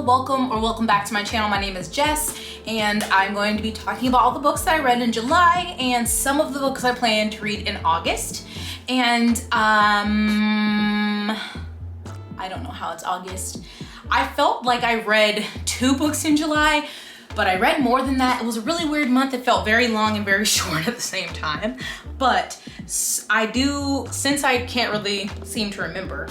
Hello, welcome back to my channel. My name is Jess, and I'm going to be talking about all the books that I read in July and some of the books I plan to read in August. And I don't know how it's August. I felt like I read 2 books in July, but I read more than that. It was a really weird month. It felt very long and very short at the same time. But I do, since I can't really seem to remember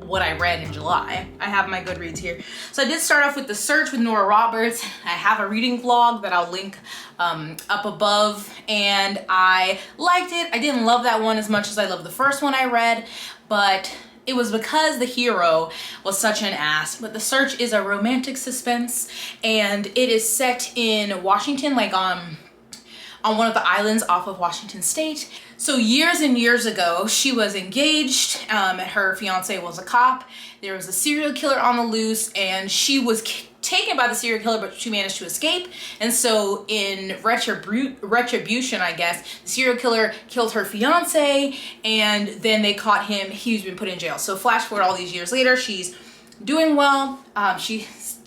what I read in July, I have my Goodreads here. So I did start off with The Search with Nora Roberts. I have a reading vlog that I'll link up above, and I liked it. I didn't love that one as much as I loved the first one I read, but it was because the hero was such an ass. But The Search is a romantic suspense, and it is set in Washington, like on one of the islands off of Washington State. So years and years ago, she was engaged, her fiance was a cop. There was a serial killer on the loose, and she was taken by the serial killer, but she managed to escape. And so in retribution, I guess, the serial killer killed her fiance, and then they caught him. He's been put in jail. So flash forward all these years later, she's doing well.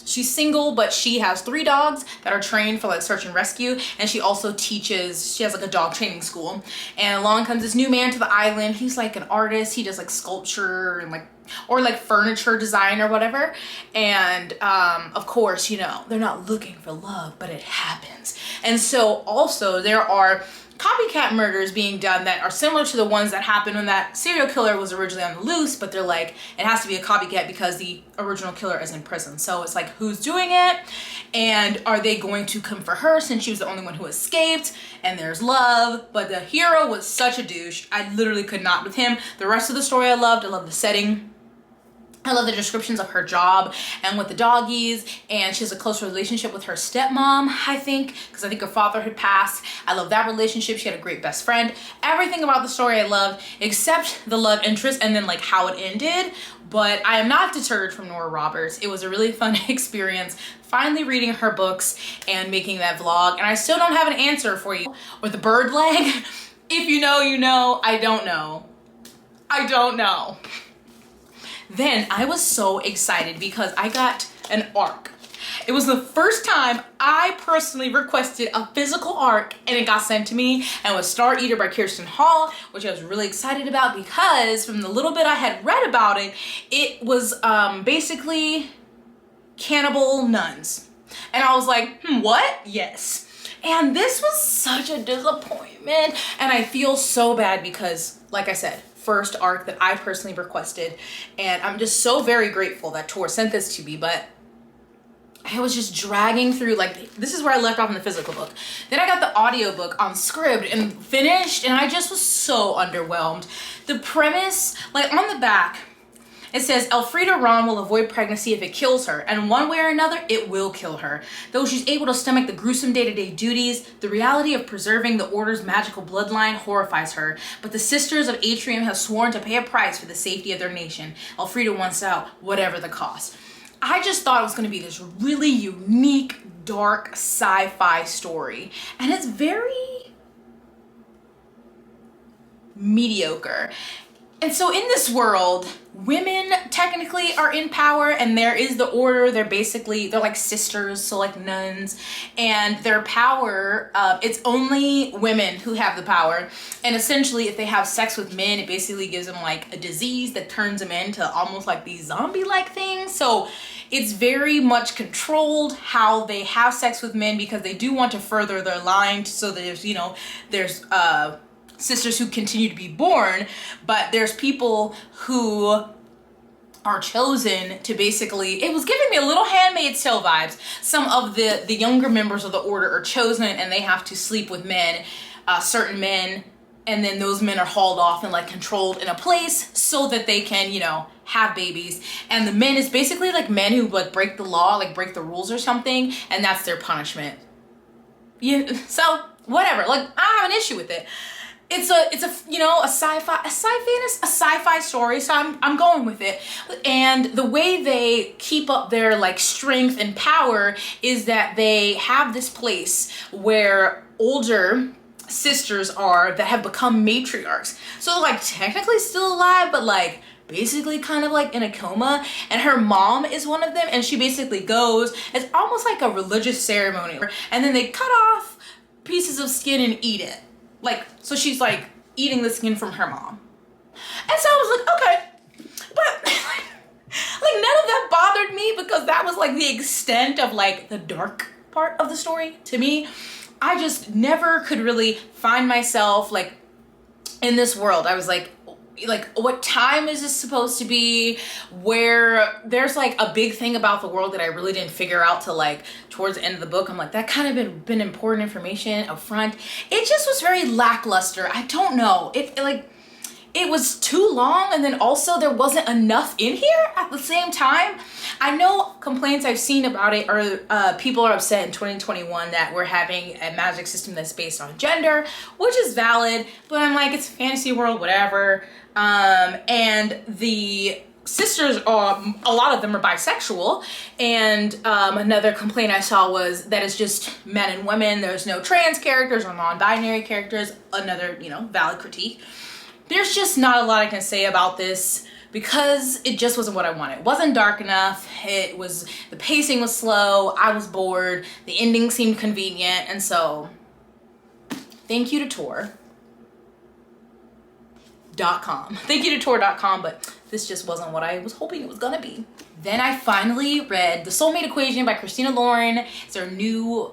She's single, but she has 3 dogs that are trained for like search and rescue, and she also teaches, she has like a dog training school. And along comes this new man to the island. He's like an artist. He does like sculpture and like furniture design or whatever. And of course, you know, they're not looking for love, but it happens. And so also there are copycat murders being done that are similar to the ones that happened when that serial killer was originally on the loose, but they're like, it has to be a copycat because the original killer is in prison. So it's like, who's doing it? And are they going to come for her since she was the only one who escaped? And there's love, but the hero was such a douche. I literally could not with him. The rest of the story I loved the setting. I love the descriptions of her job and with the doggies, and she has a close relationship with her stepmom, I think, because I think her father had passed. I love that relationship. She had a great best friend. Everything about the story I loved, except the love interest and then like how it ended. But I am not deterred from Nora Roberts. It was a really fun experience finally reading her books and making that vlog. And I still don't have an answer for you. Or the bird leg. If you know, you know. I don't know. I don't know. Then I was so excited because I got an ARC. It was the first time I personally requested a physical ARC, and it got sent to me, and it was Star Eater by Kirsten, which I was really excited about because from the little bit I had read about it, it was basically cannibal nuns. And I was like, what? Yes. And this was such a disappointment, and I feel so bad because, like I said, first ARC that I personally requested, and I'm just so very grateful that Tor sent this to me. But I was just dragging through, like, this is where I left off in the physical book. Then I got the audiobook on Scribd and finished, and I just was so underwhelmed. The premise, like on the back, it says, Elfrida Ron will avoid pregnancy if it kills her, and one way or another, it will kill her. Though she's able to stomach the gruesome day-to-day duties, the reality of preserving the Order's magical bloodline horrifies her. But the Sisters of Atrium have sworn to pay a price for the safety of their nation. Elfrida wants out, whatever the cost. I just thought it was going to be this really unique, dark sci-fi story, and it's very mediocre. And so in this world, women technically are in power, and there is the Order. They're like sisters, so like nuns, and their power, it's only women who have the power. And essentially if they have sex with men, it basically gives them like a disease that turns them into almost like these zombie-like things. So it's very much controlled how they have sex with men because they do want to further their line. So there's, you know, there's sisters who continue to be born, but there's people who are chosen to basically, it was giving me a little Handmaid's Tale vibes. Some of the younger members of the Order are chosen, and they have to sleep with men, certain men, and then those men are hauled off and like controlled in a place so that they can, you know, have babies. And the men is basically like men who like break the law, like break the rules or something, and that's their punishment. Yeah, so whatever, like I don't have an issue with it. It's a you know, a sci-fi story, so I'm going with it. And the way they keep up their like strength and power is that they have this place where older sisters are that have become matriarchs. So they're like technically still alive, but like basically kind of like in a coma, and her mom is one of them, and she basically goes, it's almost like a religious ceremony, and then they cut off pieces of skin and eat it. Like, so she's like eating the skin from her mom. And so I was like, okay, but like none of that bothered me because that was like the extent of like the dark part of the story to me. I just never could really find myself like in this world. I was like what time is this supposed to be? Where there's like a big thing about the world that I really didn't figure out till like towards the end of the book. I'm like, that kind of been important information up front. It just was very lackluster. I don't know. It was too long, and then also there wasn't enough in here at the same time. I know complaints I've seen about it are people are upset in 2021 that we're having a magic system that's based on gender, which is valid, but I'm like, it's a fantasy world, whatever. And the sisters are, a lot of them are bisexual, and another complaint I saw was that it's just men and women. There's no trans characters or non-binary characters. Another, valid critique. There's just not a lot I can say about this because it just wasn't what I wanted. It wasn't dark enough. The pacing was slow. I was bored. The ending seemed convenient. And so thank you to Tor.com. Thank you to Tor.com, but this just wasn't what I was hoping it was gonna be. Then I finally read The Soulmate Equation by Christina Lauren. It's their new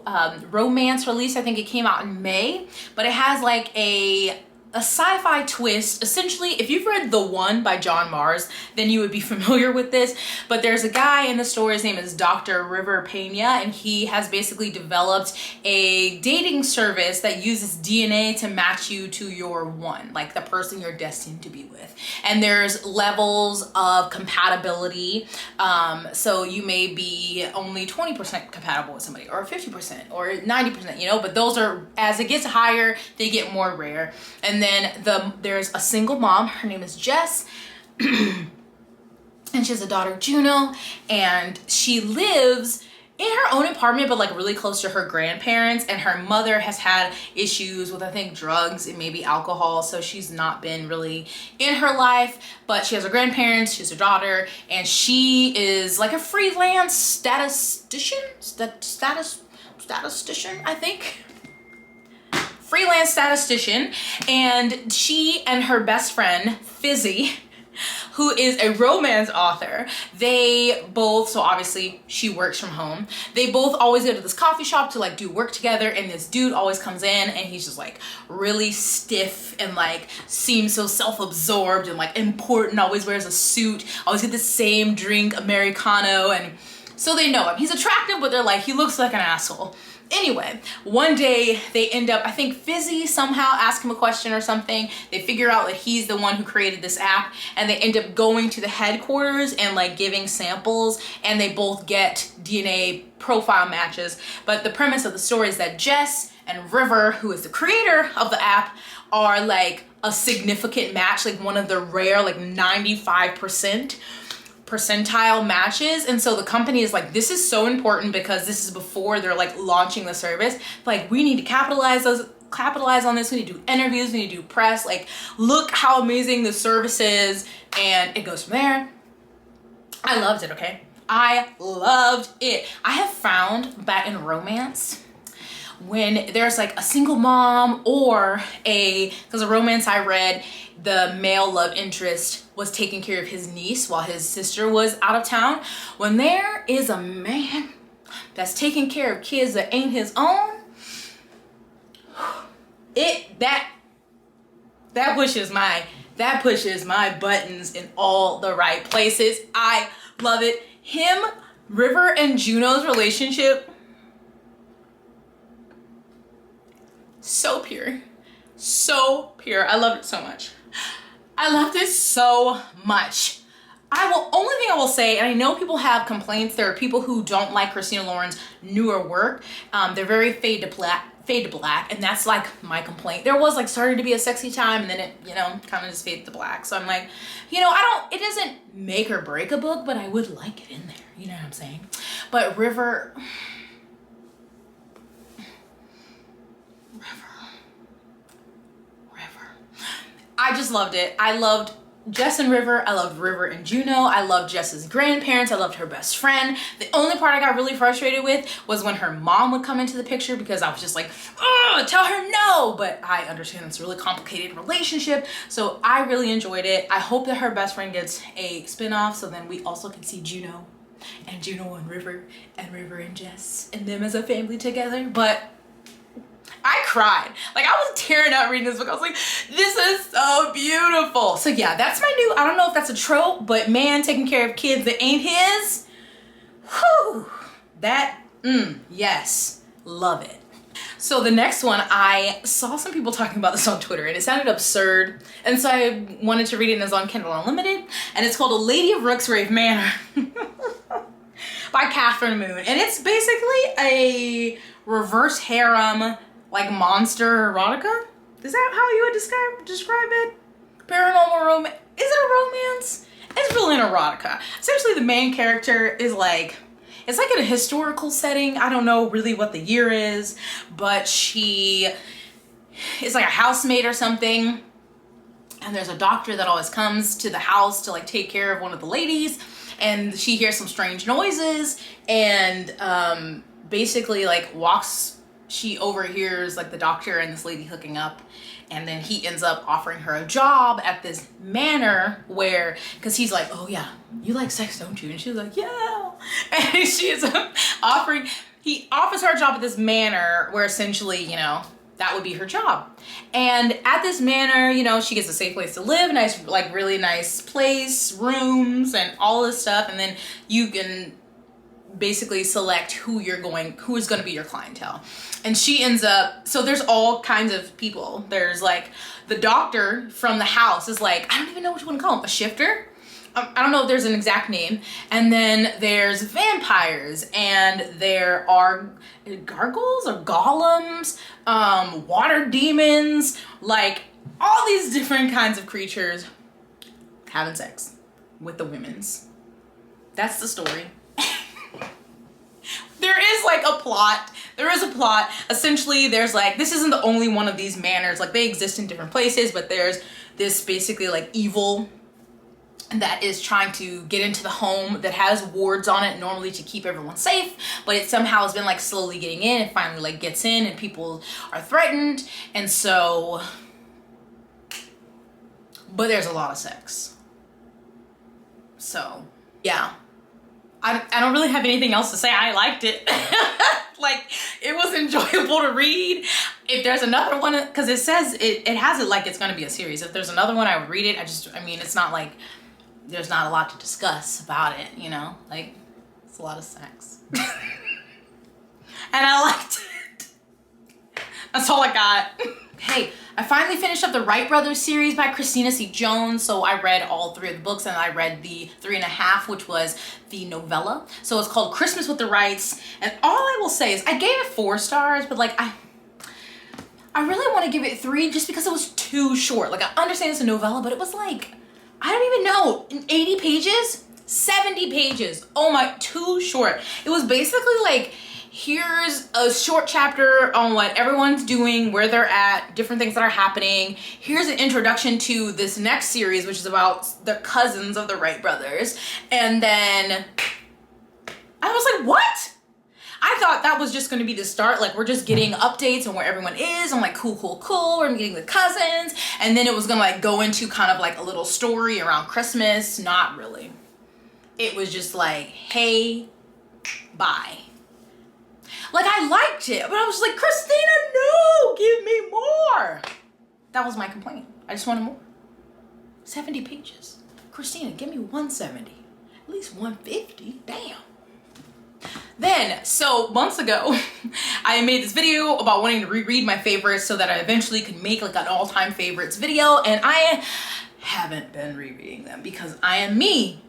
romance release. I think it came out in May, but it has like a sci-fi twist. Essentially, if you've read The One by John Mars, then you would be familiar with this. But there's a guy in the story, his name is Dr. River Pena, and he has basically developed a dating service that uses DNA to match you to your one, like the person you're destined to be with. And there's levels of compatibility. So you may be only 20% compatible with somebody, or 50%, or 90%, but those are, as it gets higher, they get more rare. And then there's a single mom, her name is Jess, and she has a daughter, Juno, and she lives in her own apartment, but like really close to her grandparents, and her mother has had issues with, I think, drugs and maybe alcohol, so she's not been really in her life, but she has her grandparents, she has her daughter, and she is like a freelance statistician, I think. Freelance statistician, and she and her best friend Fizzy, who is a romance author, they both, so obviously she works from home, they both always go to this coffee shop to like do work together, and this dude always comes in and he's just like really stiff and like seems so self-absorbed and like important, always wears a suit, always get the same drink, Americano, and so they know him. He's attractive, but they're like, he looks like an asshole. Anyway, one day they end up, I think Fizzy somehow asked him a question or something. They figure out that he's the one who created this app, and they end up going to the headquarters and like giving samples, and they both get DNA profile matches. But the premise of the story is that Jess and River, who is the creator of the app, are like a significant match, like one of the rare, like 95% percentile matches. And so the company is like, this is so important because this is before they're like launching the service. Like, we need to capitalize on this. We need to do interviews, we need to do press, like, look how amazing the service is. And it goes from there. I loved it, okay? I loved it. I have found that in romance, when there's like a single mom or because a romance I read, the male love interest was taking care of his niece while his sister was out of town. When there is a man that's taking care of kids that ain't his own, that pushes my buttons in all the right places. I love it. Him, River, and Juno's relationship, so pure. So pure. I loved it so much. I loved it so much. Only thing I will say, and I know people have complaints, there are people who don't like Christina Lauren's newer work. They're very fade to black, and that's like my complaint. There was like starting to be a sexy time, and then it, kind of just faded to black. So I'm like, it doesn't make or break a book, but I would like it in there. You know what I'm saying? But River, just loved it. I loved Jess and River. I loved River and Juno. I loved Jess's grandparents. I loved her best friend. The only part I got really frustrated with was when her mom would come into the picture, because I was just like, oh, tell her no. But I understand it's a really complicated relationship. So I really enjoyed it. I hope that her best friend gets a spinoff, so then we also can see Juno and River and Jess and them as a family together. But I cried. Like, I was tearing up reading this book. I was like, this is so beautiful. So yeah, that's my new, I don't know if that's a trope, but man taking care of kids that ain't his, whew, that, yes, love it. So the next one, I saw some people talking about this on Twitter and it sounded absurd. And so I wanted to read it, and it's on Kindle Unlimited, and it's called A Lady of Rooksgrave Manor by Catherine Moon. And it's basically a reverse harem, like monster erotica? Is that how you would describe it? Paranormal romance. Is it a romance? It's really an erotica. Essentially, the main character is like, it's like in a historical setting. I don't know really what the year is, but she is like a housemaid or something. And there's a doctor that always comes to the house to like take care of one of the ladies. And she hears some strange noises and basically like she overhears like the doctor and this lady hooking up, and then he ends up offering her a job at this manor where, because he's like, oh yeah, you like sex, don't you? And she's like, yeah. And she ends up he offers her a job at this manor where essentially, you know, that would be her job. And at this manor, you know, she gets a safe place to live, nice, like really nice place, rooms and all this stuff. And then you can basically select who is going to be your clientele. And she ends up, so there's all kinds of people. There's like the doctor from the house is like, I don't even know what you want to call him, a shifter. I don't know if there's an exact name. And then there's vampires, and there are gargoyles or golems, water demons, like all these different kinds of creatures having sex with the women's. That's the story. There is like a plot. There is a plot. Essentially, there's like, this isn't the only one of these manors. Like, they exist in different places, but there's this basically like evil that is trying to get into the home that has wards on it normally to keep everyone safe, but it somehow has been like slowly getting in and finally like gets in, and people are threatened. And so, but there's a lot of sex. So yeah. I don't really have anything else to say. I liked it. Like, it was enjoyable to read. If there's another one, because it says it has it like it's going to be a series. If there's another one, I would read it. I mean, it's not like there's not a lot to discuss about it, you know? Like, it's a lot of sex. And I liked it. That's all I got. Hey, I finally finished up the Wright Brothers series by Christina C. Jones. So I read all 3 of the books, and I read the 3.5, which was the novella. So it's called Christmas with the Wrights. And all I will say is I gave it 4 stars, but like I really want to give it 3 just because it was too short. Like, I understand it's a novella, but it was like, I don't even know, 80 pages, 70 pages. Oh my, too short. It was basically like, here's a short chapter on what everyone's doing, where they're at, different things that are happening. Here's an introduction to this next series, which is about the cousins of the Wright brothers. And then I was like, what? I thought that was just going to be the start. Like, we're just getting updates on where everyone is. I'm like, cool, cool, cool. We're getting the cousins. And then it was going to like go into kind of like a little story around Christmas. Not really. It was just like, hey, bye. Like, I liked it, but I was like, Christina, no, give me more. That was my complaint. I just wanted more. 70 pages. Christina, give me 170. At least 150. Damn. Then, so months ago, I made this video about wanting to reread my favorites so that I eventually could make like an all-time favorites video, and I haven't been rereading them because I am me.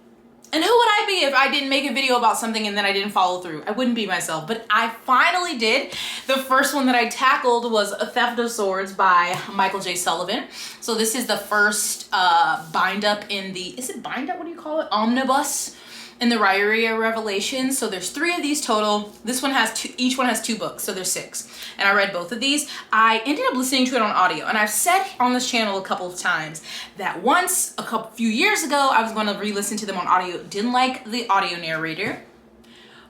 And who would I be if I didn't make a video about something and then I didn't follow through? I wouldn't be myself, but I finally did. The first one that I tackled was A Theft of Swords by Michael J. Sullivan. So this is the first bind up in the, is it bind up? What do you call it? Omnibus in the Rairia Revelations. So there's 3 of these total. This one has 2, each one has 2 books, so there's 6. And I read both of these. I ended up listening to it on audio, and I've said on this channel a couple of times that once, few years ago, I was going to re-listen to them on audio. Didn't like the audio narrator.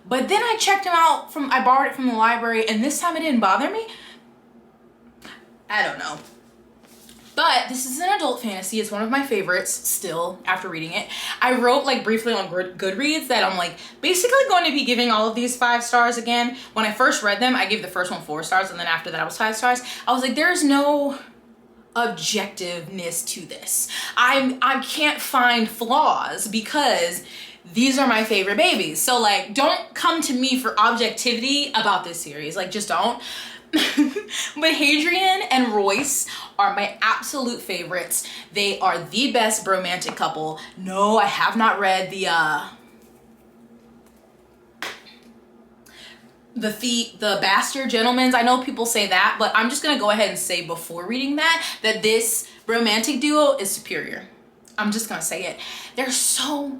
But then I checked them out I borrowed it from the library, and this time it didn't bother me. I don't know. But this is an adult fantasy. It's one of my favorites still after reading it. I wrote like briefly on Goodreads that I'm like basically going to be giving all of these 5 stars again. When I first read them, I gave the first one 4 stars, and then after that I was 5 stars. I was like, there's no objectiveness to this. I can't find flaws because these are my favorite babies. So like, don't come to me for objectivity about this series. Like, just don't. But Hadrian and Royce are my absolute favorites. They are the best romantic couple. No, I have not read the Bastard Gentlemen's. I know people say that, but I'm just gonna go ahead and say before reading that this romantic duo is superior. I'm just gonna say it. It's so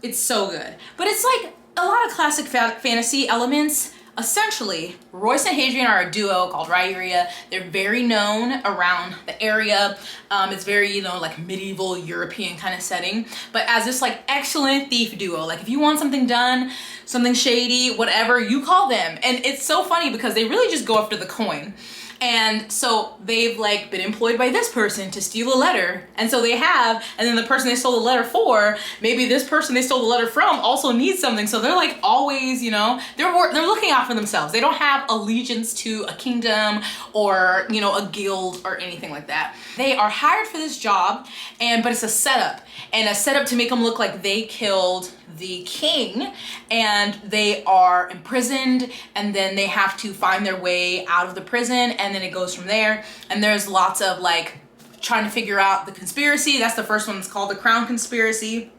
good. But it's like a lot of classic fantasy elements. Essentially, Royce and Hadrian are a duo called Rairia. They're very known around the area. It's very, you know, like medieval European kind of setting. But as this like excellent thief duo, like if you want something done, something shady, whatever, you call them. And it's so funny because they really just go after the coin. And so they've like been employed by this person to steal a letter. And so they have, and then the person they stole the letter for, maybe this person they stole the letter from also needs something. So they're like always, you know, they're looking out for themselves. They don't have allegiance to a kingdom or, you know, a guild or anything like that. They are hired for this job, but it's a setup, and a setup to make them look like they killed the king, and they are imprisoned, and then they have to find their way out of the prison, and then it goes from there. And there's lots of like trying to figure out the conspiracy. That's the first one. It's called the Crown Conspiracy.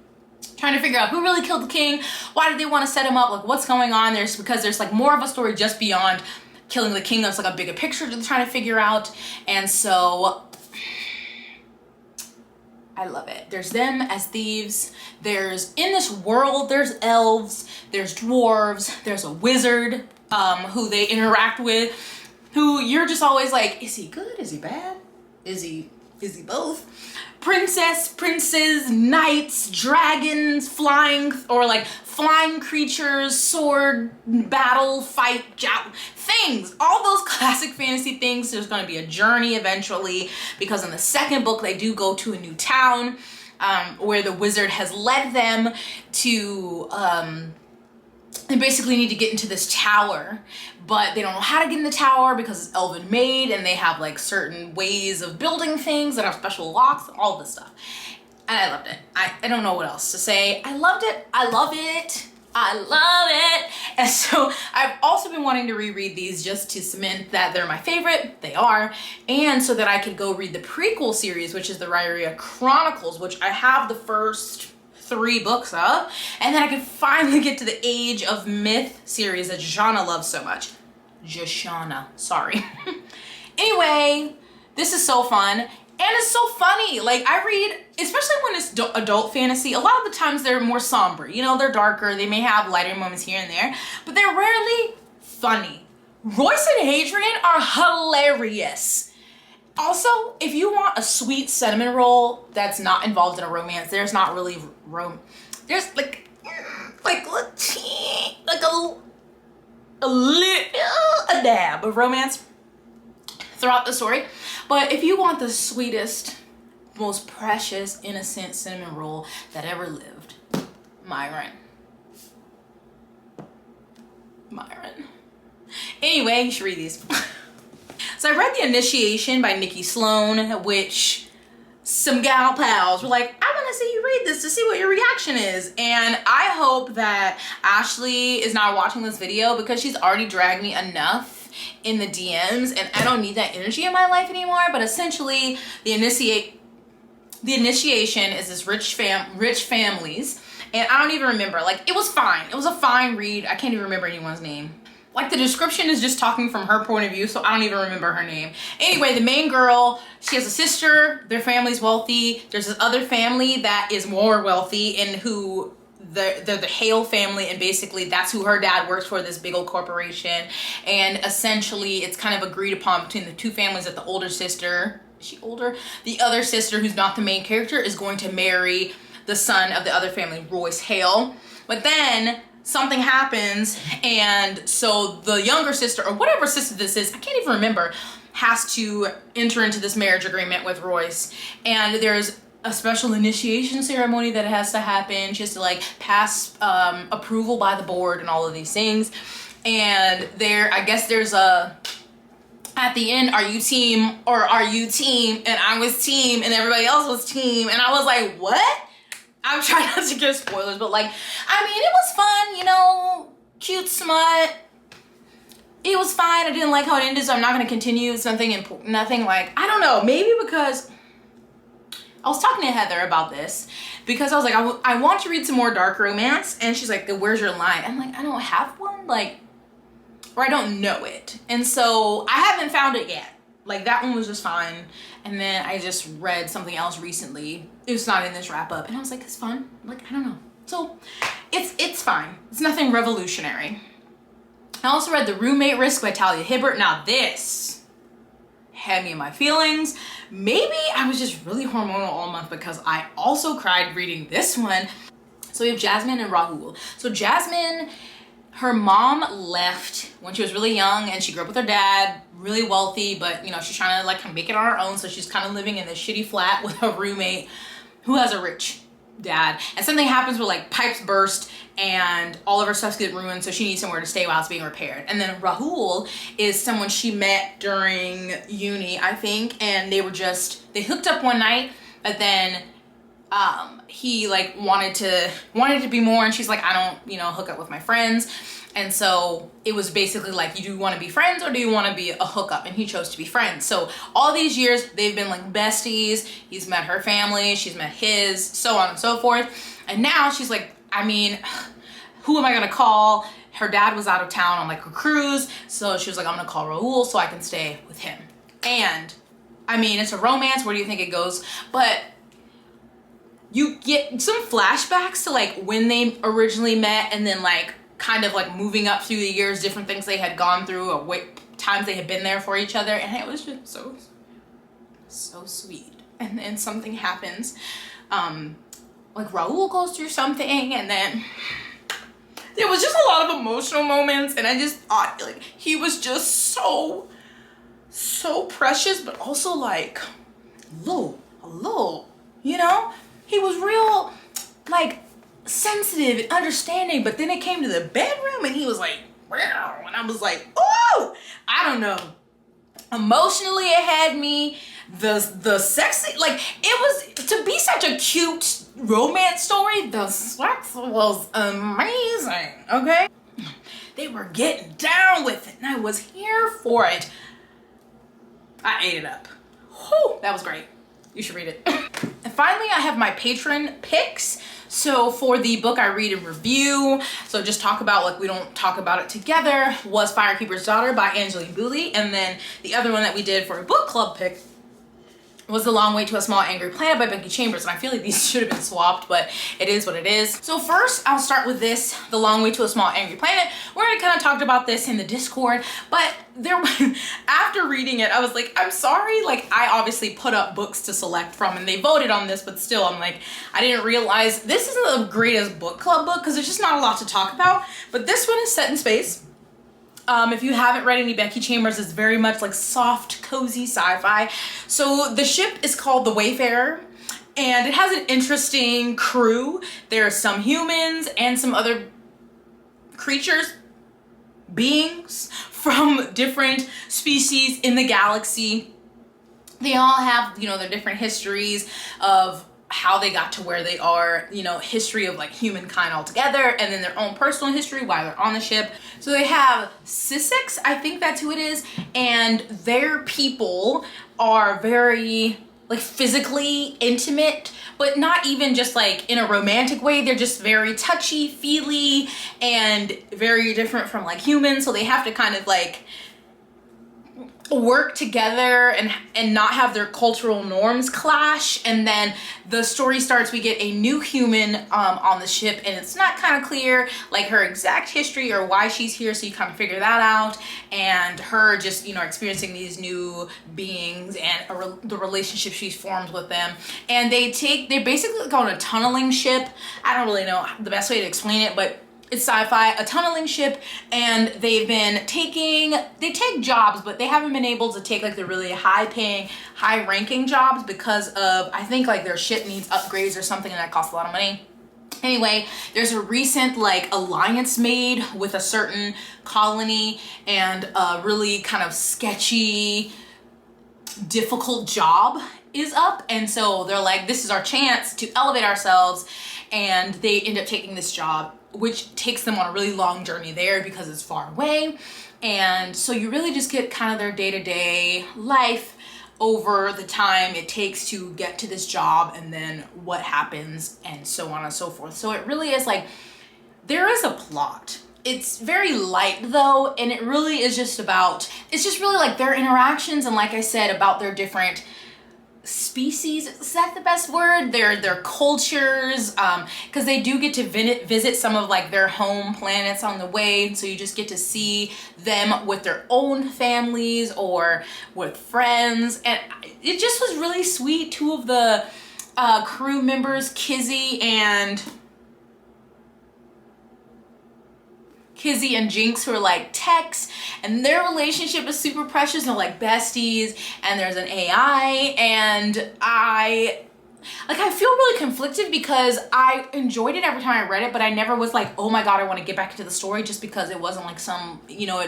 Trying to figure out who really killed the king, why did they want to set him up, like what's going on. Because there's like more of a story just beyond killing the king. There's like a bigger picture to trying to figure out. And so I love it. There's them as thieves. There's, in this world, there's elves, there's dwarves, there's a wizard who they interact with, who you're just always like, is he good? Is he bad? Is he both? Princes, knights, dragons, flying creatures, sword, battle, fight, things, all those classic fantasy things. There's going to be a journey eventually, because in the second book they do go to a new town where the wizard has led them to. They basically need to get into this tower, but they don't know how to get in the tower because it's elven made, and they have like certain ways of building things that have special locks, all this stuff. And I loved it. I don't know what else to say. I loved it. I love it. I love it. And so I've also been wanting to reread these just to cement that they're my favorite. They are. And so that I could go read the prequel series, which is the Rairia Chronicles, which I have the first 3 books of, and then I could finally get to the Age of Myth series that Joshana loves so much. Sorry. Anyway, this is so fun, and it's so funny. Like, I read, especially when it's adult fantasy, a lot of the times they're more somber, you know, they're darker, they may have lighter moments here and there, but they're rarely funny. Royce and Hadrian are hilarious. Also, if you want a sweet cinnamon roll that's not involved in a romance, there's not really there's like a dab of romance throughout the story. But if you want the sweetest, most precious, innocent cinnamon roll that ever lived, Myron. Anyway, you should read these. So I read The Initiation by Nikki Sloan, which some gal pals were like, I want to see you read this to see what your reaction is. And I hope that Ashley is not watching this video, because she's already dragged me enough in the DMs, and I don't need that energy in my life anymore. But essentially, The Initiation is this rich families, and I don't even remember. Like, it was fine. It was a fine read. I can't even remember anyone's name. Like, the description is just talking from her point of view, so I don't even remember her name. Anyway, the main girl, she has a sister, their family's wealthy. There's this other family that is more wealthy, and who they're the Hale family, and basically that's who her dad works for, this big old corporation. And essentially it's kind of agreed upon between the two families that the older sister, is she older? The other sister, who's not the main character, is going to marry the son of the other family, Royce Hale. But then something happens, and so the younger sister, or whatever sister this is, I can't even remember, has to enter into this marriage agreement with Royce. And there's a special initiation ceremony that has to happen. She has to like pass approval by the board and all of these things. And I guess there's a, at the end, are you team or are you team? And I was team and everybody else was team. And I was like, what? I'm trying not to give spoilers, but like, I mean, it was fun, you know, cute smut. It was fine. I didn't like how it ended, so I'm not going to continue. It's nothing like, I don't know, maybe because I was talking to Heather about this, because I was like, I want to read some more dark romance, and she's like, where's your line? I'm like, I don't have one, like, or I don't know it. And so I haven't found it yet. Like, that one was just fine. And then I just read something else recently. It was not in this wrap up, and I was like, it's fun. Like, I don't know. So it's fine. It's nothing revolutionary. I also read The Roommate Risk by Talia Hibbert. Now this had me in my feelings. Maybe I was just really hormonal all month, because I also cried reading this one. So we have Jasmine and Rahul. So Jasmine, her mom left when she was really young, and she grew up with her dad, really wealthy, but you know, she's trying to like make it on her own. So she's kind of living in this shitty flat with a roommate who has a rich dad. And something happens where like pipes burst and all of her stuff gets ruined, so she needs somewhere to stay while it's being repaired. And then Rahul is someone she met during uni, I think, and they hooked up one night, but then he like wanted to be more, and she's like, I don't, you know, hook up with my friends. And so it was basically like, you do want to be friends or do you want to be a hookup? And he chose to be friends. So all these years they've been like besties. He's met her family, she's met his, so on and so forth. And now she's like, I mean, who am I gonna call? Her dad was out of town on like a cruise, so she was like, I'm gonna call Rahul so I can stay with him. And I mean, it's a romance, where do you think it goes? But you get some flashbacks to like when they originally met, and then like kind of like moving up through the years, different things they had gone through, or times they had been there for each other. And it was just so sweet. And then something happens, like Rahul goes through something, and then there was just a lot of emotional moments, and I just thought like he was just so precious, but also like low, you know? He was real like sensitive and understanding, but then it came to the bedroom and he was like, wow, and I was like, oh, I don't know. Emotionally it had me. The sexy, like, it was, to be such a cute romance story, the sex was amazing, okay? They were getting down with it, and I was here for it. I ate it up. Whew, that was great. You should read it. And finally, I have my Patron Picks. So for the book I read and review, so just talk about, like, we don't talk about it together, was Firekeeper's Daughter by Angeline Booley. And then the other one that we did for a book club pick was The Long Way to a Small Angry Planet by Becky Chambers. And I feel like these should have been swapped, but it is what it is. So first, I'll start with this, The Long Way to a Small Angry Planet. We already kind of talked about this in the Discord, but after reading it, I was like, I'm sorry. Like, I obviously put up books to select from, and they voted on this, but still, I'm like, I didn't realize this isn't the greatest book club book, because there's just not a lot to talk about. But this one is set in space. If you haven't read any Becky Chambers, it's very much like soft, cozy sci-fi. So the ship is called the Wayfarer, and it has an interesting crew. There are some humans and some other creatures, beings from different species in the galaxy. They all have, you know, their different histories of how they got to where they are, you know, history of like humankind altogether, and then their own personal history while they're on the ship. So they have Sussex, I think that's who it is, and their people are very like physically intimate, but not even just like in a romantic way. They're just very touchy feely and very different from like humans. So they have to kind of like work together and not have their cultural norms clash. And then the story starts, we get a new human on the ship, and it's not kind of clear like her exact history or why she's here, so you kind of figure that out, and her just, you know, experiencing these new beings and the relationship she's formed with them. And they basically go on a tunneling ship. I don't really know the best way to explain it, but it's sci-fi, a tunneling ship, and they take jobs, but they haven't been able to take like the really high-paying, high-ranking jobs because of, I think like their ship needs upgrades or something, and that costs a lot of money. Anyway, there's a recent like alliance made with a certain colony, and a really kind of sketchy, difficult job is up, and so they're like, this is our chance to elevate ourselves, and they end up taking this job, which takes them on a really long journey there because it's far away. And so you really just get kind of their day-to-day life over the time it takes to get to this job, and then what happens, and so on and so forth. So it really is like, there is a plot. It's very light though, and it really is just about, it's just really like their interactions, and like I said, about their different species, is that the best word, their cultures, because they do get to visit some of like their home planets on the way, so you just get to see them with their own families or with friends. And it just was really sweet. Two of the crew members, Kizzy and Jinx, who are like techs, and their relationship is super precious, and they're like besties, and there's an AI, and I feel really conflicted because I enjoyed it every time I read it, but I never was like, oh my god, I want to get back into the story, just because it wasn't like some, you know,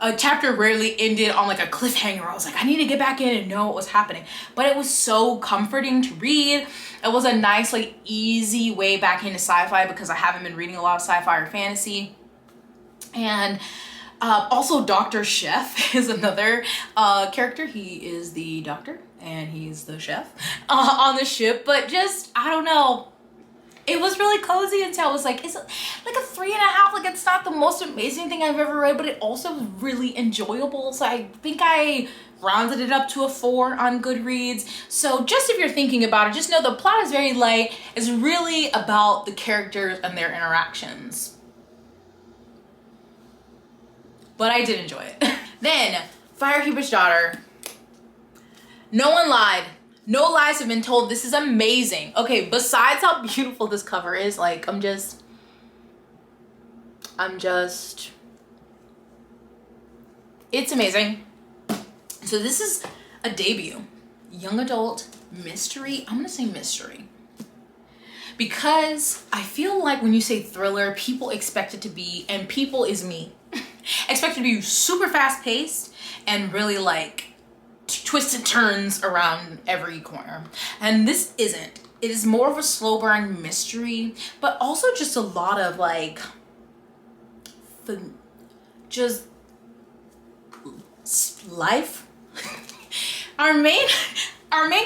a chapter rarely ended on like a cliffhanger. I was like, I need to get back in and know what was happening. But it was so comforting to read. It was a nice, like, easy way back into sci-fi, because I haven't been reading a lot of sci-fi or fantasy. And also Dr. Chef is another character. He is the doctor and he's the chef on the ship. But just, I don't know, it was really cozy until I was like, it's like a 3.5. Like, it's not the most amazing thing I've ever read, but it also was really enjoyable. So I think I rounded it up to a 4 on Goodreads. So just if you're thinking about it, just know the plot is very light. It's really about the characters and their interactions. But I did enjoy it. Then, Fire Hibbert's Daughter. No one lied. No lies have been told. This is amazing. Okay, besides how beautiful this cover is, like, I'm just, it's amazing. So this is a debut, young adult mystery. I'm gonna say mystery, because I feel like when you say thriller, people expect it to be, and people is me, expect it to be super fast paced and really like twists and turns around every corner. And this isn't. It is more of a slow burn mystery, but also just a lot of like just life. Our main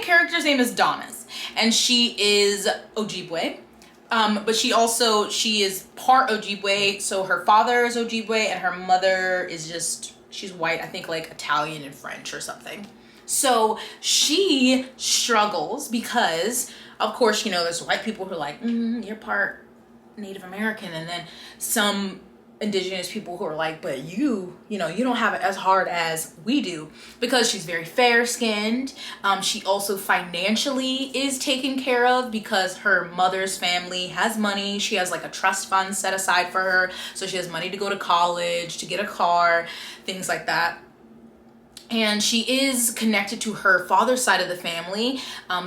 character's name is Donis, and she is Ojibwe. But she is part Ojibwe, so her father is Ojibwe and her mother is just, she's white, I think like Italian and French or something. So she struggles because, of course, you know, there's white people who are like, you're part Native American, and then some indigenous people who are like, but you know, you don't have it as hard as we do, because she's very fair-skinned. She also financially is taken care of because her mother's family has money. She has like a trust fund set aside for her, so she has money to go to college, to get a car, things like that. And she is connected to her father's side of the family,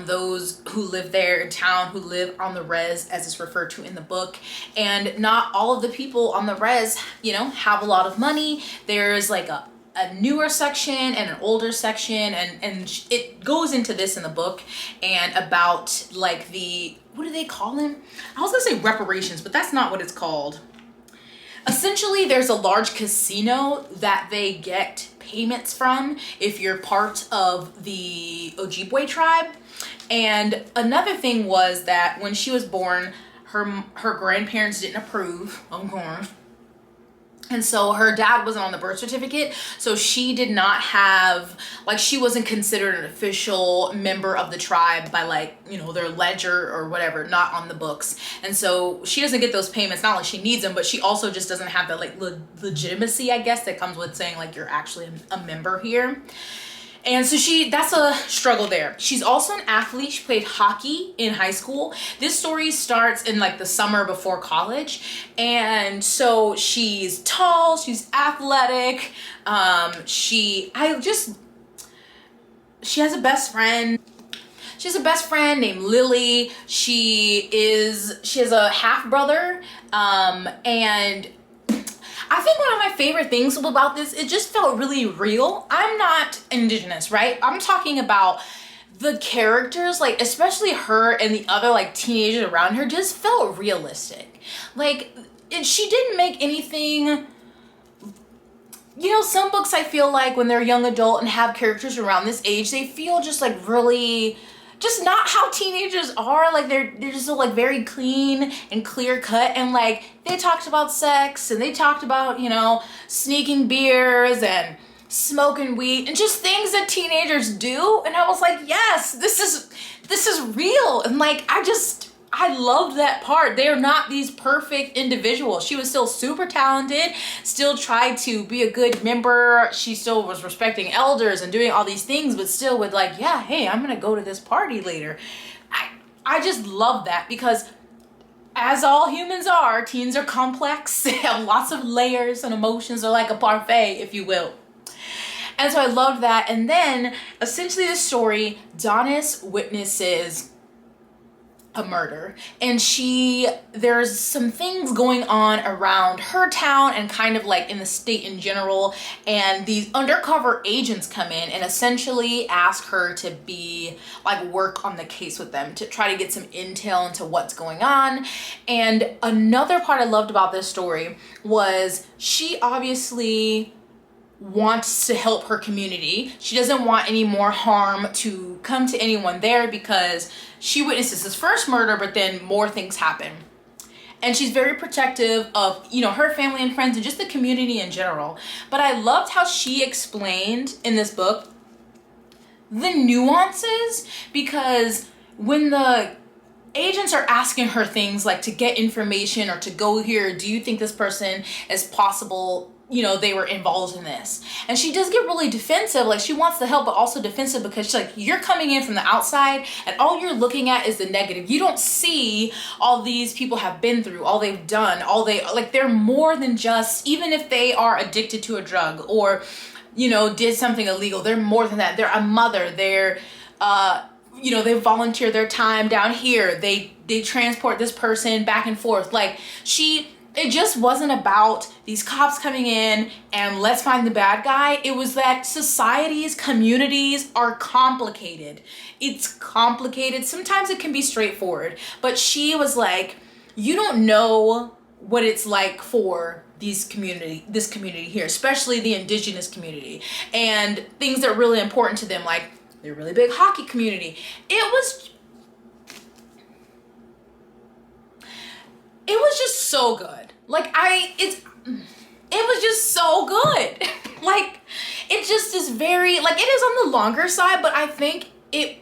those who live there in town, who live on the res, as is referred to in the book. And not all of the people on the res, you know, have a lot of money. There's like a newer section and an older section, and it goes into this in the book, and about like the, what do they call them? I was gonna say reparations, but that's not what it's called. Essentially, there's a large casino that they get payments from if you're part of the Ojibwe tribe. And another thing was that when she was born, her grandparents didn't approve, of course. And so her dad wasn't on the birth certificate, so she did not have, like, she wasn't considered an official member of the tribe by, like, you know, their ledger or whatever, not on the books. And so she doesn't get those payments. Not like she needs them, but she also just doesn't have the, like, legitimacy, I guess, that comes with saying, like, you're actually a member here. And so that's a struggle there. She's also an athlete. She played hockey in high school. This story starts in like the summer before college. And so she's tall, she's athletic. She has a best friend. She has a best friend named Lily. She has a half brother. And I think one of my favorite things about this, it just felt really real. I'm not indigenous, right? I'm talking about the characters, like especially her and the other like teenagers around her just felt realistic. Like she didn't make anything, you know, some books I feel like when they're young adult and have characters around this age, they feel just like really, just not how teenagers are. Like they're just so like very clean and clear cut, and like they talked about sex and they talked about, you know, sneaking beers and smoking weed and just things that teenagers do. And I was like, yes, this is real. And like I loved that part. They are not these perfect individuals. She was still super talented, still tried to be a good member. She still was respecting elders and doing all these things, but still would like, yeah, hey, I'm gonna go to this party later. I just love that because as all humans are, teens are complex. They have lots of layers and emotions. They're like a parfait, if you will. And so I loved that. And then essentially the story, Donis witnesses a murder, and there's some things going on around her town and kind of like in the state in general, and these undercover agents come in and essentially ask her to be like work on the case with them to try to get some intel into what's going on. And another part I loved about this story was she obviously wants to help her community. She doesn't want any more harm to come to anyone there because she witnesses this first murder, but then more things happen. And she's very protective of, you know, her family and friends and just the community in general. But I loved how she explained in this book the nuances, because when the agents are asking her things like to get information or to go here, do you think this person is possible, you know, they were involved in this? And she does get really defensive. Like she wants to help, but also defensive because she's like, you're coming in from the outside and all you're looking at is the negative. You don't see all these people have been through, all they've done, they're more than just, even if they are addicted to a drug or, you know, did something illegal, they're more than that. They're a mother. They're, you know, they volunteer their time down here. They transport this person back and forth. Like it just wasn't about these cops coming in and let's find the bad guy. It was that societies, communities are complicated. It's complicated. Sometimes it can be straightforward, but she was like, you don't know what it's like for this community here, especially the indigenous community, and things that are really important to them, like they're a really big hockey community. It was just so good. Like it was just so good. Like it just is very, like it is on the longer side, but I think it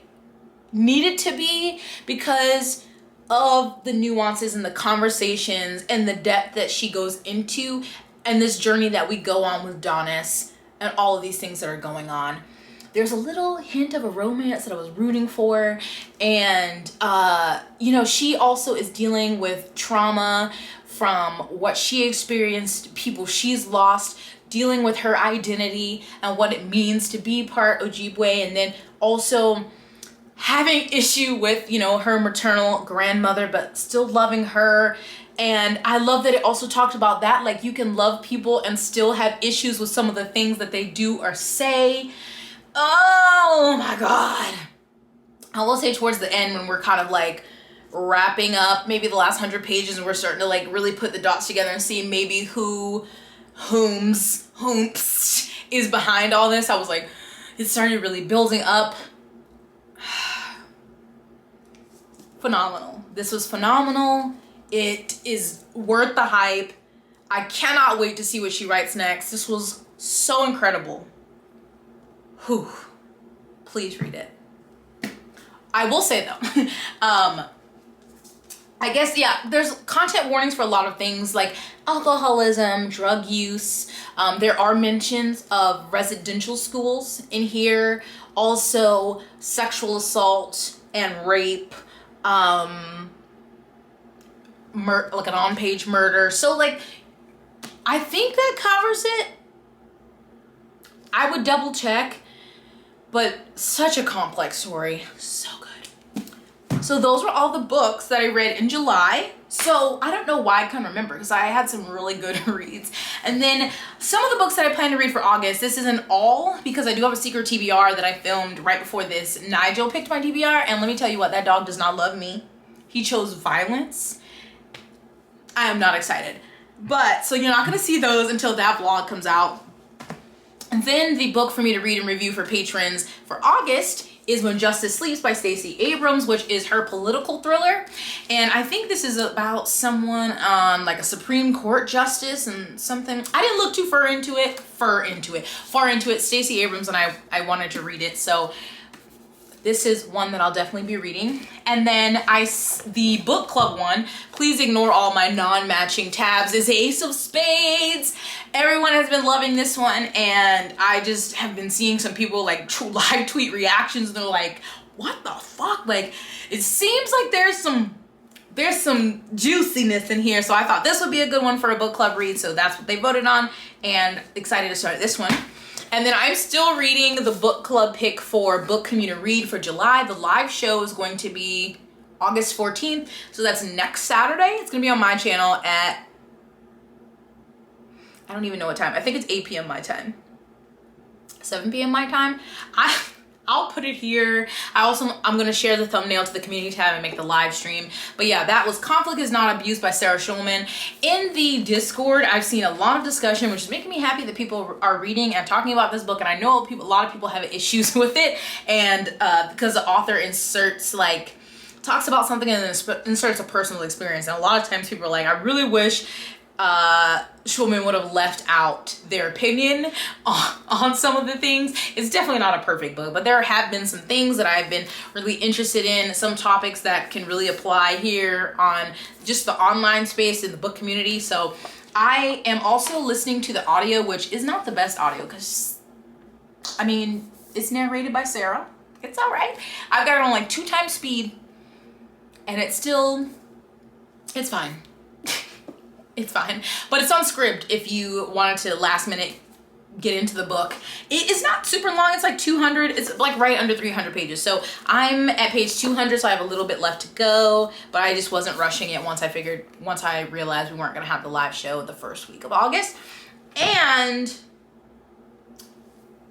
needed to be because of the nuances and the conversations and the depth that she goes into and this journey that we go on with Donis and all of these things that are going on. There's a little hint of a romance that I was rooting for. And, you know, she also is dealing with trauma from what she experienced, people she's lost, dealing with her identity and what it means to be part Ojibwe, and then also having issue with, you know, her maternal grandmother, but still loving her. And I love that it also talked about that, like you can love people and still have issues with some of the things that they do or say. Oh my God. I will say towards the end when we're kind of like wrapping up maybe the last 100 pages and we're starting to like really put the dots together and see maybe whomps is behind all this. I was like, it started really building up. Phenomenal. This was phenomenal. It is worth the hype. I cannot wait to see what she writes next. This was so incredible. Whew. Please read it. I will say though, I guess, yeah, there's content warnings for a lot of things like alcoholism, drug use. There are mentions of residential schools in here. Also sexual assault and rape, like an on-page murder. So like, I think that covers it. I would double check, but such a complex story. So good. So those were all the books that I read in July. So I don't know why I can't remember because I had some really good reads. And then some of the books that I plan to read for August, this isn't all because I do have a secret TBR that I filmed right before this. Nigel picked my TBR and let me tell you what, that dog does not love me. He chose violence. I am not excited. But, so you're not gonna see those until that vlog comes out. And then the book for me to read and review for patrons for August is When Justice Sleeps by Stacy Abrams, which is her political thriller. And I think this is about someone like a Supreme Court justice and something. I didn't look too far into it. Stacy Abrams and I wanted to read it. So this is one that I'll definitely be reading. And then the book club one, please ignore all my non-matching tabs, is Ace of Spades. Everyone has been loving this one and I just have been seeing some people like live tweet reactions and they're like, what the fuck? Like, it seems like there's some juiciness in here. So I thought this would be a good one for a book club read. So that's what they voted on and excited to start this one. And then I'm still reading the book club pick for Book CommuniTEA for July. The live show is going to be August 14th. So that's next Saturday. It's gonna be on my channel at, I don't even know what time. I think it's 8 p.m. my time. 7 p.m. my time. I'll put it here. I'm gonna share the thumbnail to the community tab and make the live stream. But yeah, that was Conflict is Not Abuse by Sarah Schulman. In the Discord, I've seen a lot of discussion, which is making me happy that people are reading and talking about this book. And I know a lot of people have issues with it. And because the author talks about something and then inserts a personal experience. And a lot of times people are like, I really wish Schulman would have left out their opinion on some of the things. It's definitely not a perfect book, but there have been some things that I've been really interested in, some topics that can really apply here on just the online space in the book community. So I am also listening to the audio, which is not the best audio because, I mean, it's narrated by Sarah. It's all right. I've got it on like 2x speed and it's fine. It's fine, but it's on Scribd if you wanted to last minute get into the book. It is not super long, it's like 200, it's like right under 300 pages. So I'm at page 200, so I have a little bit left to go, but I just wasn't rushing it once I realized we weren't gonna have the live show the first week of August. And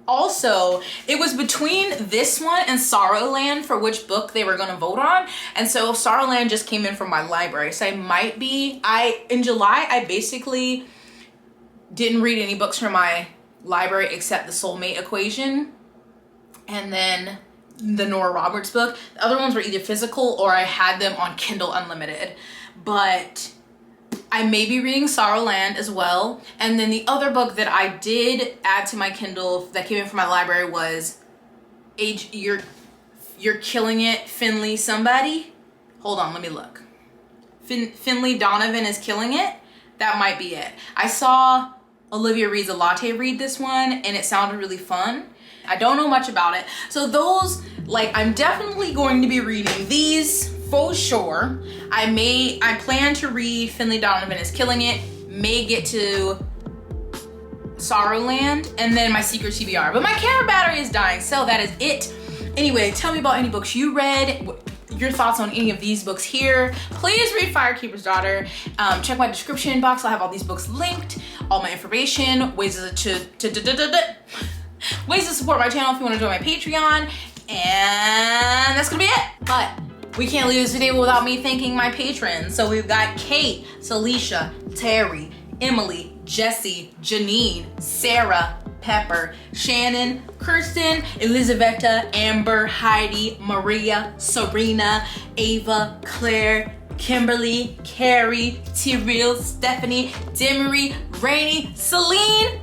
also, it was between this one and Sorrowland for which book they were gonna vote on. And so Sorrowland just came in from my library. So in July, I basically didn't read any books from my library except the Soulmate Equation. And then the Nora Roberts book. The other ones were either physical or I had them on Kindle Unlimited. But I may be reading Sorrowland as well. And then the other book that I did add to my Kindle that came in from my library was You're Killing It, Finley Somebody. Hold on, let me look. Finley Donovan is Killing It. That might be it. I saw Olivia Reads a Latte read this one and it sounded really fun. I don't know much about it. So those, I'm definitely going to be reading these for sure. I plan to read Finley Donovan is Killing It, may get to Sorrowland, and then my secret TBR. But my camera battery is dying, so that is it. Anyway, tell me about any books you read, your thoughts on any of these books here. Please read Firekeeper's Daughter. Check my description box. I'll have all these books linked, all my information, ways to support my channel if you want to join my Patreon. And that's gonna be it. But we can't leave this video without me thanking my patrons. So we've got Kate, Celicia, Terry, Emily, Jessie, Janine, Sarah, Pepper, Shannon, Kirsten, Elizabetta, Amber, Heidi, Maria, Serena, Ava, Claire, Kimberly, Carrie, Tyrell, Stephanie, Demery, Rainey, Celine.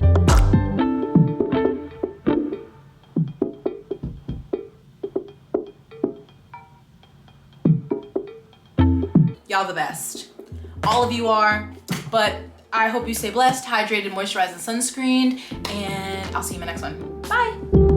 Y'all the best. All of you are, but I hope you stay blessed, hydrated, moisturized, and sunscreened, and I'll see you in the next one. Bye.